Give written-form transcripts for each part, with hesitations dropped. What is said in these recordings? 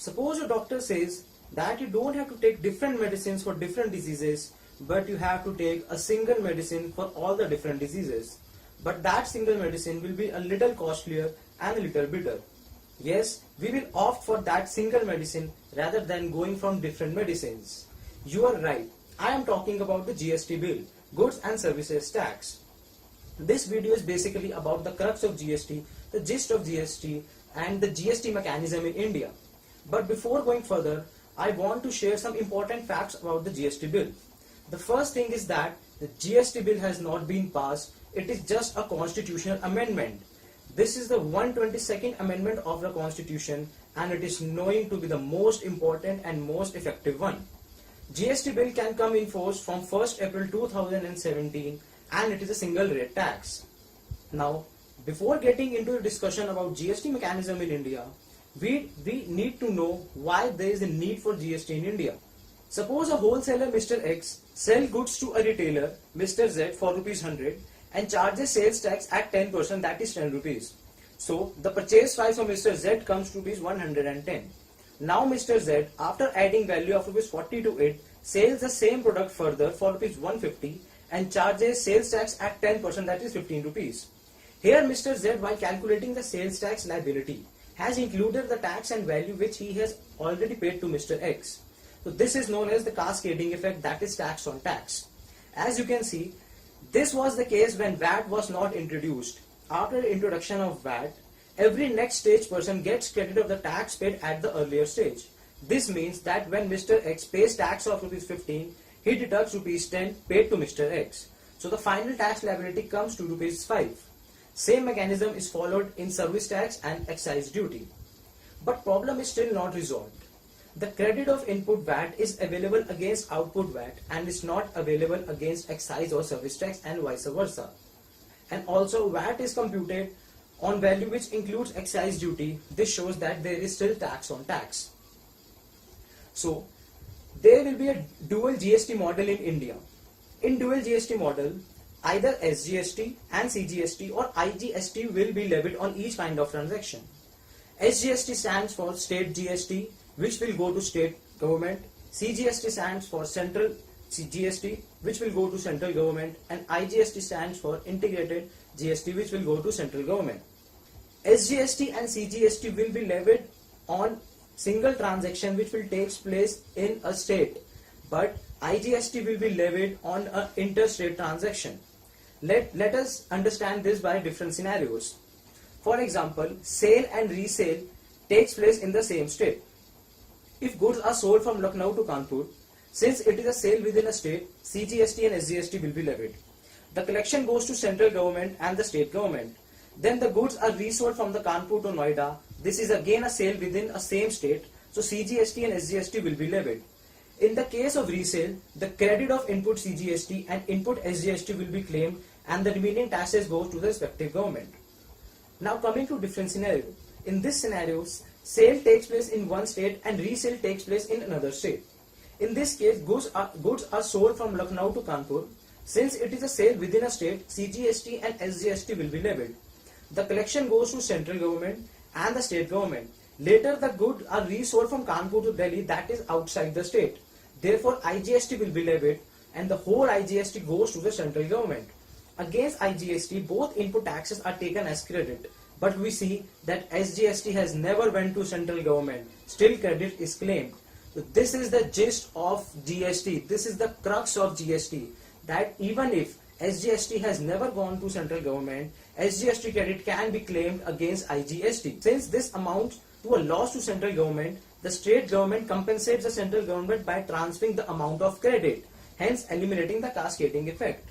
Suppose your doctor says that you don't have to take different medicines for different diseases, but you have to take a single medicine for all the different diseases. But that single medicine will be a little costlier and a little bitter. Yes, we will opt for that single medicine rather than going from different medicines. You are right. I am talking about the GST bill, Goods and Services Tax. This video is basically about the crux of GST, the gist of GST, and the GST mechanism in India. But before going further, I want to share some important facts about the GST bill. The first thing is that the GST bill has not been passed. It is just a constitutional amendment. This is the 122nd amendment of the constitution, and it is known to be the most important and most effective one. GST bill can come in force from 1st April 2017, and it is a single rate tax. Now, before getting into a discussion about GST mechanism in India, we need to know why there is a need for GST in India. Suppose a wholesaler Mr. X sells goods to a retailer Mr. Z for Rs 100 and charges sales tax at 10%, that is 10 rupees. So the purchase price of Mr. Z comes to Rs 110. Now Mr. Z, after adding value of Rs 40 to it, sells the same product further for Rs 150 and charges sales tax at 10%, that is 15 rupees. Here Mr. Z, while calculating the sales tax liability, has included the tax and value which he has already paid to Mr. X. So this is known as the cascading effect, that is tax on tax. As you can see, this was the case when VAT was not introduced. After the introduction of VAT, every next stage person gets credit of the tax paid at the earlier stage. This means that when Mr. X pays tax of Rs 15, he deducts Rs 10 paid to Mr. X. So the final tax liability comes to Rs 5. Same mechanism is followed in service tax and excise duty. But problem is still not resolved. The credit of input VAT is available against output VAT and is not available against excise or service tax, and vice versa. And also VAT is computed on value which includes excise duty. This shows that there is still tax on tax. So there will be a dual GST model in India. In dual GST model, either SGST and CGST or IGST will be levied on each kind of transaction. SGST stands for State GST, which will go to state government. CGST stands for Central GST, which will go to central government, and IGST stands for Integrated GST, which will go to central government. SGST and CGST will be levied on single transaction which will take place in a state, but IGST will be levied on an interstate transaction. Let us understand this by different scenarios. For example, sale and resale takes place in the same state. If goods are sold from Lucknow to Kanpur, since it is a sale within a state, CGST and SGST will be levied. The collection goes to central government and the state government. Then the goods are resold from the Kanpur to Noida. This is again a sale within a same state, so CGST and SGST will be levied. In the case of resale, the credit of input CGST and input SGST will be claimed, and the remaining taxes go to the respective government. Now coming to different scenario. In this scenario, sale takes place in one state and resale takes place in another state. In this case, goods are sold from Lucknow to Kanpur. Since it is a sale within a state, CGST and SGST will be levied. The collection goes to central government and the state government. Later, the goods are resold from Kanpur to Delhi, that is outside the state. Therefore, IGST will be levied, and the whole IGST goes to the central government. Against IGST, both input taxes are taken as credit. But we see that SGST has never went to central government. Still credit is claimed. So this is the gist of GST. This is the crux of GST. That even if SGST has never gone to central government, SGST credit can be claimed against IGST. Since this amounts to a loss to central government, the state government compensates the central government by transferring the amount of credit, hence eliminating the cascading effect.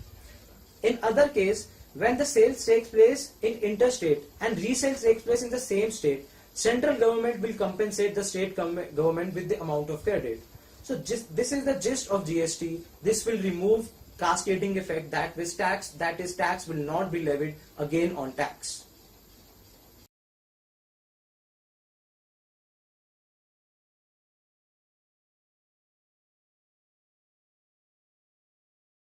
In other case, when the sales takes place in interstate and resales takes place in the same state, central government will compensate the state government with the amount of credit. So this is the gist of GST. This will remove cascading effect, that is tax will not be levied again on tax.